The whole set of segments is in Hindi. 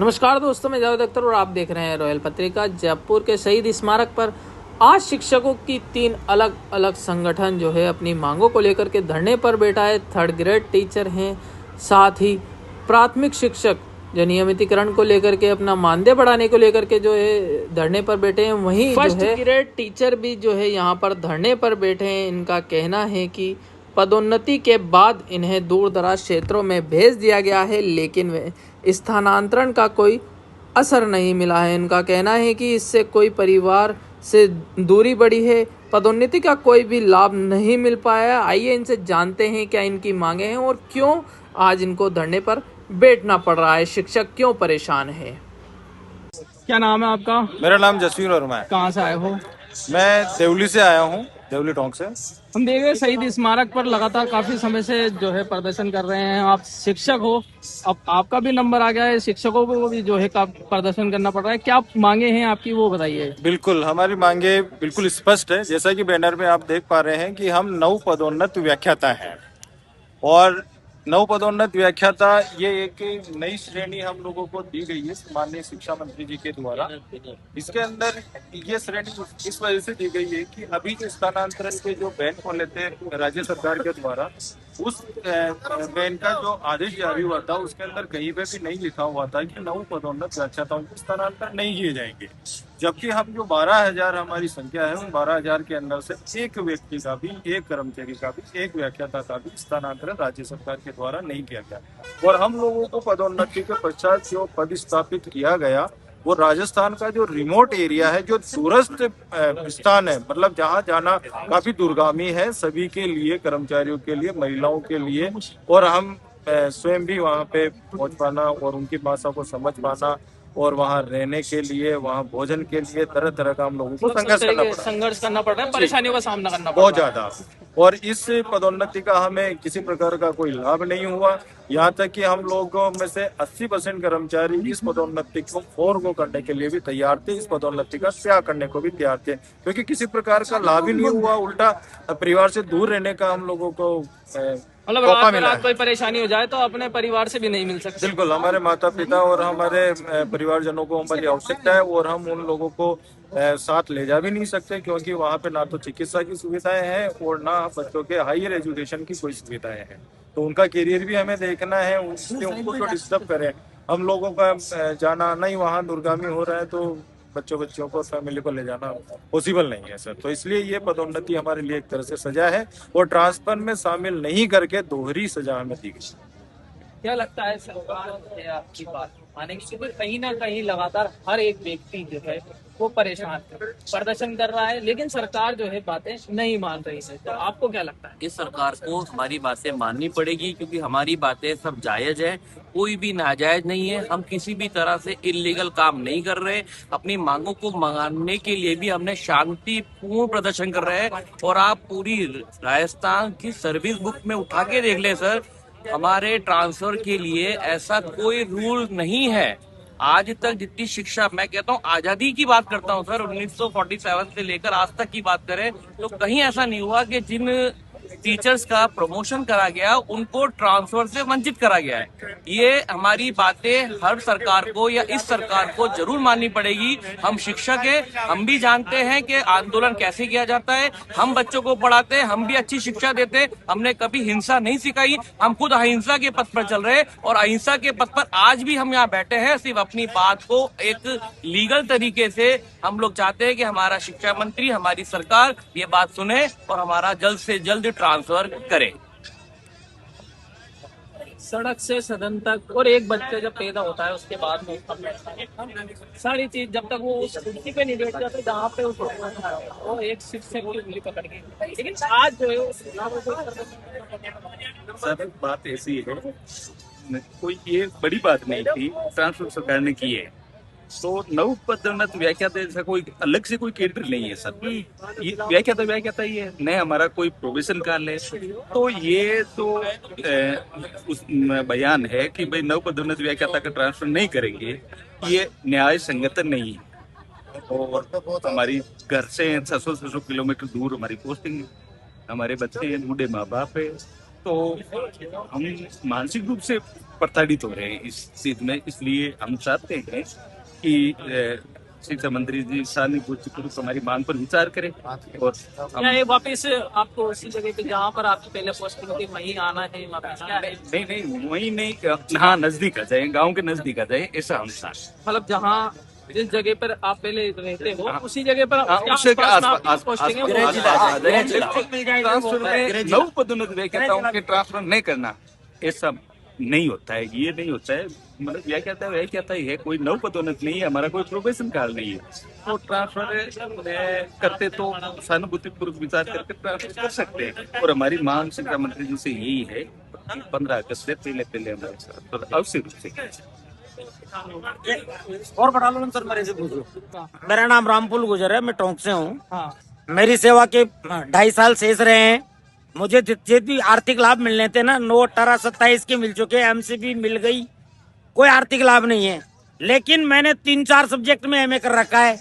नमस्कार दोस्तों, मैं जावेद अख्तर और आप देख रहे हैं रॉयल पत्रिका। जयपुर के शहीद स्मारक पर आज शिक्षकों की 3 अलग अलग संगठन जो है अपनी मांगों को लेकर के धरने पर बैठा है। 3rd ग्रेड टीचर हैं, साथ ही प्राथमिक शिक्षक जो नियमितीकरण को लेकर के अपना मानदेय बढ़ाने को लेकर के जो है धरने पर बैठे हैं। वहीं 1st ग्रेड टीचर भी जो है यहाँ पर धरने पर बैठे हैं। इनका कहना है कि पदोन्नति के बाद इन्हें दूर दराज क्षेत्रों में भेज दिया गया है, लेकिन स्थानांतरण का कोई असर नहीं मिला है। इनका कहना है कि इससे कोई परिवार से दूरी बढ़ी है, पदोन्नति का कोई भी लाभ नहीं मिल पाया। आइए इनसे जानते हैं क्या इनकी मांगे हैं और क्यों आज इनको धरने पर बैठना पड़ रहा है। शिक्षक क्यों परेशान है? क्या नाम है आपका? मेरा नाम जसवीर वर्मा है। कहाँ से आए हो? मैं देवली से आया हूँ, देवली टोंक से। हम देख रहे शहीद स्मारक पर लगातार काफी समय से जो है प्रदर्शन कर रहे हैं। आप शिक्षक हो, अब आपका भी नंबर आ गया है, शिक्षकों को भी जो है प्रदर्शन करना पड़ रहा है। क्या मांगे हैं आपकी, वो बताइए। बिल्कुल, हमारी मांगे बिल्कुल स्पष्ट है। जैसा कि बैनर में आप देख पा रहे हैं कि हम नव पदोन्नत व्याख्याता हैं और नव पदोन्नत व्याख्याता ये एक नई श्रेणी हम लोगों को दी गई है माननीय शिक्षा मंत्री जी के द्वारा। इसके अंदर ये श्रेणी इस वजह से दी गई है कि अभी जो स्थानांतरण के जो बैन खोले थे राज्य सरकार के द्वारा, उस बैन का जो आदेश जारी हुआ था उसके अंदर कहीं पे भी नहीं लिखा हुआ था कि नव पदोन्नत व्याख्याताओं को स्थानांतरण नहीं किए जाएंगे। जबकि हम जो 12,000 हमारी संख्या है, उन 12,000 के अंदर से एक व्यक्ति का भी, एक कर्मचारी का भी, एक व्याख्याता का भी स्थानांतरण राज्य सरकार के द्वारा नहीं किया गया। और हम लोगों को पदोन्नति के पश्चात जो पद स्थापित किया गया वो राजस्थान का जो रिमोट एरिया है, जो दूरस्थ स्थान है, मतलब जहाँ जाना काफी दूरगामी है सभी के लिए, कर्मचारियों के लिए, महिलाओं के लिए, और हम स्वयं भी वहाँ पे पहुँच पाना और उनकी भाषा को समझ पाना और वहाँ रहने के लिए, वहाँ भोजन के लिए तरह तरह का हम लोगों को संघर्ष करना पड़ रहा है, परेशानियों का सामना करना बहुत ज्यादा। और इस पदोन्नति का हमें किसी प्रकार का कोई लाभ नहीं हुआ। यहाँ तक कि हम लोगों में से 80% कर्मचारी इस पदोन्नति को फॉरगो करने के लिए भी तैयार थे, इस पदोन्नति का त्याग करने को भी तैयार थे, क्योंकि किसी प्रकार का लाभ ही नहीं हुआ। उल्टा परिवार से दूर रहने का हम लोगों को मतलब कोई परेशानी हो जाए तो अपने परिवार से भी नहीं मिल सकते। बिल्कुल, हमारे माता पिता और हमारे परिवारजनों को हमारी आवश्यकता है और हम उन लोगों को साथ ले जा भी नहीं सकते, क्योंकि वहाँ पे ना तो चिकित्सा की सुविधाएं हैं और ना बच्चों के हायर एजुकेशन की कोई सुविधाएं हैं। तो उनका करियर भी हमें देखना है, उससे उनको तो डिस्टर्ब करें। हम लोगों का जाना आना ही वहाँ दूरगामी हो रहा है, तो बच्चों को, फैमिली को ले जाना पॉसिबल नहीं है सर। तो इसलिए ये पदोन्नति हमारे लिए एक तरह से सजा है और ट्रांसफर में शामिल नहीं करके दोहरी सजा हमें दी गई। क्या लगता है सरकार आपकी बात मानेगी? क्योंकि कहीं ना कहीं लगातार हर एक व्यक्ति जो है वो परेशान प्रदर्शन कर रहा है, लेकिन सरकार जो है बातें नहीं मान रही है। तो आपको क्या लगता है? इस सरकार को हमारी बातें माननी पड़ेगी, क्योंकि हमारी बातें सब जायज है, कोई भी नाजायज नहीं है। हम किसी भी तरह से इलीगल काम नहीं कर रहे। अपनी मांगों को मांगने के लिए भी हमने शांतिपूर्ण प्रदर्शन कर रहे हैं। और आप पूरी राजस्थान की सर्विस बुक में उठा के देख ले सर, हमारे ट्रांसफर के लिए ऐसा कोई रूल नहीं है। आज तक जितनी शिक्षा, मैं कहता हूँ आजादी की बात करता हूँ सर, 1947 से लेकर आज तक की बात करें तो कहीं ऐसा नहीं हुआ कि जिन टीचर्स का प्रमोशन करा गया उनको ट्रांसफर से वंचित करा गया है। ये हमारी बातें हर सरकार को या इस सरकार को जरूर माननी पड़ेगी। हम शिक्षक हैं, हम भी जानते हैं कि आंदोलन कैसे किया जाता है। हम बच्चों को पढ़ाते हैं, हम भी अच्छी शिक्षा देते हैं, हमने कभी हिंसा नहीं सिखाई। हम खुद अहिंसा के पथ पर चल रहे हैं और अहिंसा के पथ पर आज भी हम यहाँ बैठे हैं। सिर्फ अपनी बात को एक लीगल तरीके से हम लोग चाहते हैं कि हमारा शिक्षा मंत्री, हमारी सरकार ये बात सुने और हमारा जल्द से जल्द ट्रांसफर करे। सड़क से सदन तक, और एक बच्चे जब पैदा होता है उसके बाद में सारी चीज जब तक वो उस कुर्सी पे नहीं बैठ जाते जहाँ पे वो एक शिक्षक की उंगली पकड़ के, लेकिन आज जो है सर बात ऐसी है, कोई ये बड़ी बात नहीं थी, ट्रांसफर सरकार ने की है। तो नव पदोन्नत व्याख्याता जैसा कोई अलग से कोई कैडर नहीं है सर। ये व्याख्याता ही है, न हमारा कोई प्रोफेशन काल है। तो ये तो उस बयान है कि भाई नव पदोन्नत व्याख्याता का ट्रांसफर नहीं करेंगे, ये न्याय संगत नहीं है। और हमारी घर से 600 किलोमीटर दूर हमारी पोस्टिंग है, हमारे बच्चे हैं, बूढ़े माँ बाप है, तो हम मानसिक रूप से प्रताड़ित हो रहे हैं इस चीज में। इसलिए हम चाहते हैं कि शिक्षा मंत्री जी सहानुभूतिपूर्वक हमारी मांग पर विचार करें और हम क्या ये वापस आपको उसी जगह पे जहाँ पर आपकी पहले पोस्टिंग थी वहीं आना है वापस, क्या है? नहीं वही नहीं, हाँ नजदीक आ जाए, गांव के नजदीक आ जाए, ऐसा हम चाहते मतलब जहाँ जिस जगह पर आप पहले रहते हो हाँ। उसी जगह पर हाँ, उसके उससे आसपास में आस- आपकी आस- पोस्टिंग है, आस- वो आस- आ आस- जाए। ट्रांसफर में नव पदोन्नत व्याख्याताओं के ट्रांसफर नहीं करना, ऐसा नहीं होता है, ये नहीं होता है। मतलब व्याख्याता ही है, कोई नव पदोन्नत नहीं है, हमारा कोई प्रोबेशन काल नहीं है। तो ट्रांसफर करते तो सहानुभूतिपूर्वक विचार करके ट्रांसफर कर सकते हैं। और हमारी मांग शिक्षा मंत्री जी से यही है कि 15 अगस्त से पहले हमारे साथ और अवश्य रूप से और बढ़ा लो ना सर, मेरे से पूछो। मेरा नाम रामपुल गुजर है, मैं टोंक से हूँ। हाँ, मेरी सेवा के 2.5 साल शेष रहे हैं। मुझे जितने भी आर्थिक लाभ मिलने थे ना, 9, 18, 27 के मिल चुके, एमसीबी मिल गई, कोई आर्थिक लाभ नहीं है। लेकिन मैंने 3-4 सब्जेक्ट में एमए कर रखा है,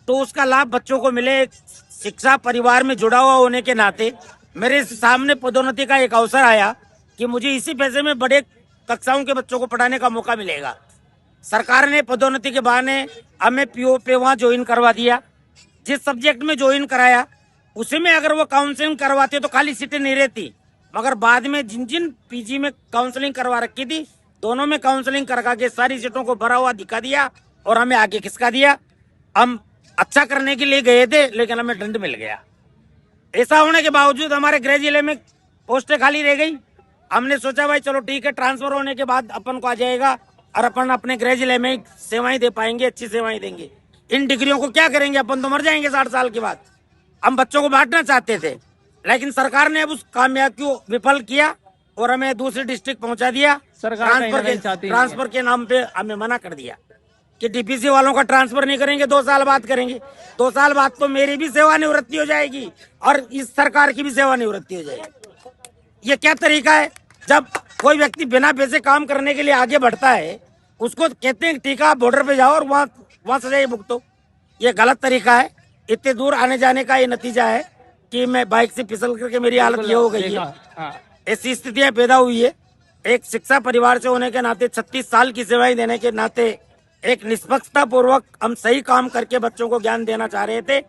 तो उसका लाभ बच्चों को मिले। शिक्षा परिवार में जुड़ा हुआ होने के नाते मेरे सामने पदोन्नति का एक अवसर आया कि मुझे इसी पैसे में बड़े कक्षाओं के बच्चों को पढ़ाने का मौका मिलेगा। सरकार ने पदोन्नति के बहाने हमें पीओ पे वहाँ ज्वाइन करवा दिया। जिस सब्जेक्ट में ज्वाइन कराया उसी में अगर वो काउंसलिंग करवाते तो खाली सीटें नहीं रहती, मगर बाद में जिन जिन पीजी में काउंसलिंग करवा रखी थी, दोनों में काउंसलिंग करवा के सारी सीटों को भरा हुआ दिखा दिया और हमें आगे खिसका दिया। हम अच्छा करने के लिए गए थे लेकिन हमें दंड मिल गया। ऐसा होने के बावजूद हमारे गृह जिले में पोस्टें खाली रह गई। हमने सोचा भाई चलो ठीक है, ट्रांसफर होने के बाद अपन को आ जाएगा और अपन अपने गृह जिले में सेवाएं दे पाएंगे, अच्छी सेवाएं देंगे। इन डिग्रियों को क्या करेंगे, अपन तो मर जाएंगे 60 साल के बाद। हम बच्चों को बांटना चाहते थे, लेकिन सरकार ने अब उस कामयाबी को विफल किया और हमें दूसरी डिस्ट्रिक्ट पहुंचा दिया। सरकार कहीं ना कहीं चाहती नहीं है। ट्रांसफर के नाम पे हमें मना कर दिया कि डीपीसी वालों का ट्रांसफर नहीं करेंगे, 2 साल बाद करेंगे। 2 साल बाद तो मेरी भी सेवानिवृत्ति हो जाएगी और इस सरकार की भी सेवानिवृत्ति हो जाएगी। ये क्या तरीका है? जब कोई व्यक्ति बिना पैसे काम करने के लिए आगे बढ़ता है, उसको कहते हैं ठीक है आप बॉर्डर पे जाओ और वहाँ सजाए भुगतो। ये गलत तरीका है। इतने दूर आने जाने का ये नतीजा है कि मैं बाइक से फिसल करके मेरी हालत ये हो गई है। हाँ, ऐसी स्थितियां पैदा हुई है। एक शिक्षा परिवार से होने के नाते, 36 साल की सेवाएं देने के नाते, एक निष्पक्षता पूर्वक हम सही काम करके बच्चों को ज्ञान देना चाह रहे थे।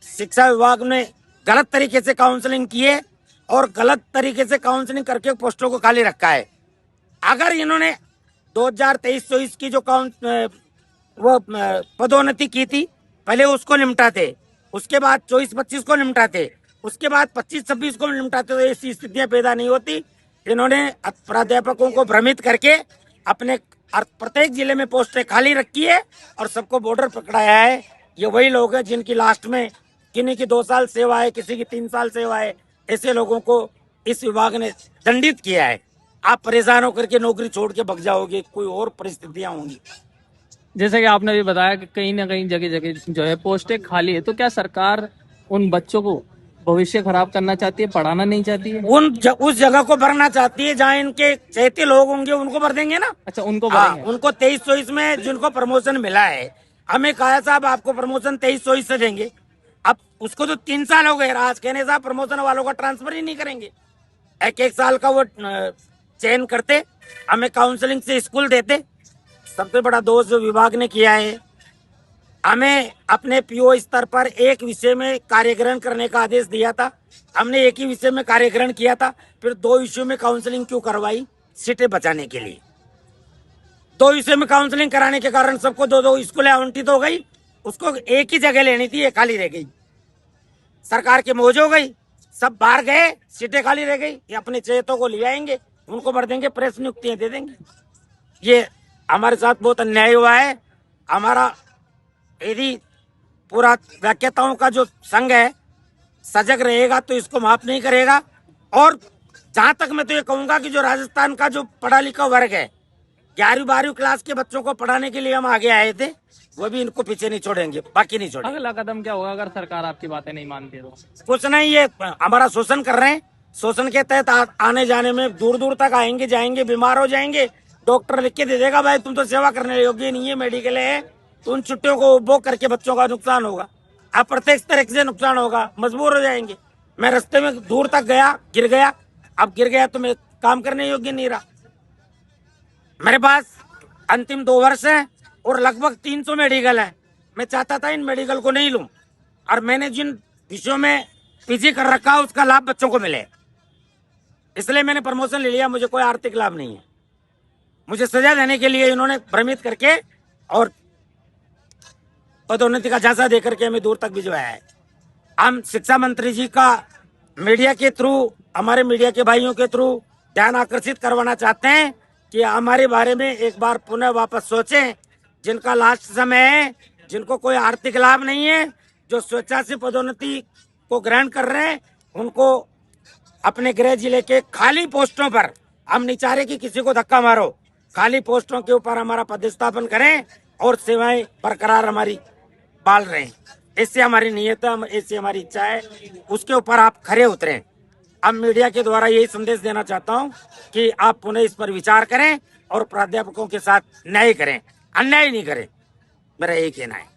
शिक्षा विभाग ने गलत तरीके से काउंसलिंग की है और गलत तरीके से काउंसलिंग करके पोस्टों को खाली रखा है। अगर इन्होंने 2023-24 की जो वो पदोन्नति की थी, पहले उसको निपटाते, उसके बाद 24-25 को निपटाते, उसके बाद 25-26 को निपटाते, तो ऐसी स्थितियां पैदा नहीं होती। इन्होंने प्राध्यापकों को भ्रमित करके अपने प्रत्येक जिले में पोस्टें खाली रखी है और सबको बॉर्डर पकड़ाया है। ये वही लोग हैं जिनकी लास्ट में किन्हीं की 2 साल सेवा है, किसी की 3 साल सेवा है। ऐसे लोगों को इस विभाग ने दंडित किया है। आप परेशान होकर के नौकरी छोड़ के भग जाओगे, कोई और परिस्थितियां होंगी। जैसे कि आपने भी बताया कि कहीं ना कहीं जगह जगह जो है पोस्टें खाली है, तो क्या सरकार उन बच्चों को भविष्य खराब करना चाहती है, पढ़ाना नहीं चाहती है? उस जगह को भरना चाहती है जहाँ इनके चहेते लोग होंगे, उनको भर देंगे ना। अच्छा, उनको हाँ, भरेंगे। उनको 23-24 में जिनको प्रमोशन मिला है, हमें कहा साहब आपको प्रमोशन 23-24 से देंगे। अब उसको तो 3 साल हो गए, आज कहने साहब प्रमोशन वालों का ट्रांसफर ही नहीं करेंगे। 1-1 साल का वो चयन करते, हमें काउंसलिंग से स्कूल देते। सबसे बड़ा दोष जो विभाग ने किया है, हमें अपने पीओ स्तर पर एक विषय में कार्यग्रहण करने का आदेश दिया था, हमने एक ही विषय में कार्यग्रहण किया था, फिर 2 विषयों में काउंसलिंग क्यों करवाई? सीटें बचाने के लिए। 2 विषय में काउंसलिंग कराने के कारण सबको 2-2 स्कूलें आवंटित हो गई। उसको एक ही जगह लेनी थी, ये खाली रह गई। सरकार की मौज हो गई, सब बाहर गए, सीटें खाली रह गई। ये अपने चहेतों को ले आएंगे, उनको भर देंगे, प्रेस नियुक्तियां दे देंगे। ये हमारे साथ बहुत अन्याय हुआ है। हमारा यदि पूरा व्याख्याताओं का जो संघ है सजग रहेगा तो इसको माफ नहीं करेगा। और जहां तक मैं तो ये कहूंगा कि जो राजस्थान का जो पढ़ा लिखा वर्ग है, 11वीं-12वीं क्लास के बच्चों को पढ़ाने के लिए हम आगे आए थे, वो भी इनको पीछे नहीं छोड़ेंगे, बाकी नहीं छोड़ेंगे। अगला कदम क्या होगा अगर सरकार आपकी बातें नहीं मानती तो? कुछ नहीं, ये हमारा शोषण कर रहे हैं। शोषण के तहत आने जाने में दूर दूर तक आएंगे, जाएंगे, बीमार हो जाएंगे, डॉक्टर लिख के दे देगा भाई तुम तो सेवा करने योग्य नहीं है, मेडिकल है, तो उन छुट्टियों को उपभोग करके बच्चों का नुकसान होगा, अप्रत्यक्ष तरीके से नुकसान होगा, मजबूर हो जाएंगे। मैं रास्ते में दूर तक गया, गिर गया। अब गिर गया तो मैं काम करने योग्य नहीं रहा। मेरे पास अंतिम 2 वर्ष है और लगभग 300 मेडिकल है। मैं चाहता था इन मेडिकल को नहीं लूं, और मैंने जिन विषयों में पीजी कर रखा है उसका लाभ बच्चों को मिले, इसलिए मैंने प्रमोशन ले लिया। मुझे कोई आर्थिक लाभ नहीं है। मुझे सजा देने के लिए इन्होंने भ्रमित करके और पदोन्नति का झांसा देकर के हमें दूर तक भिजवाया है। हम शिक्षा मंत्री जी का मीडिया के थ्रू, हमारे मीडिया के भाइयों के थ्रू ध्यान आकर्षित करवाना चाहते हैं कि हमारे बारे में एक बार पुनः वापस सोचें। जिनका लास्ट समय है, जिनको कोई आर्थिक लाभ नहीं है, जो स्वेच्छा से पदोन्नति को ग्रहण कर रहे हैं, उनको अपने गृह जिले के खाली पोस्टों पर, हम नहीं चाह रहे कि किसी को धक्का मारो, खाली पोस्टों के ऊपर हमारा पदस्थापन करें और सेवाएं बरकरार हमारी पाल रहे हैं। इससे हमारी नियत है, इससे हमारी इच्छा है, उसके ऊपर आप खरे उतरें। अब मीडिया के द्वारा यही संदेश देना चाहता हूं कि आप पुनः इस पर विचार करें और प्राध्यापकों के साथ न्याय करें, अन्याय नहीं करें। मेरा यही कहना है।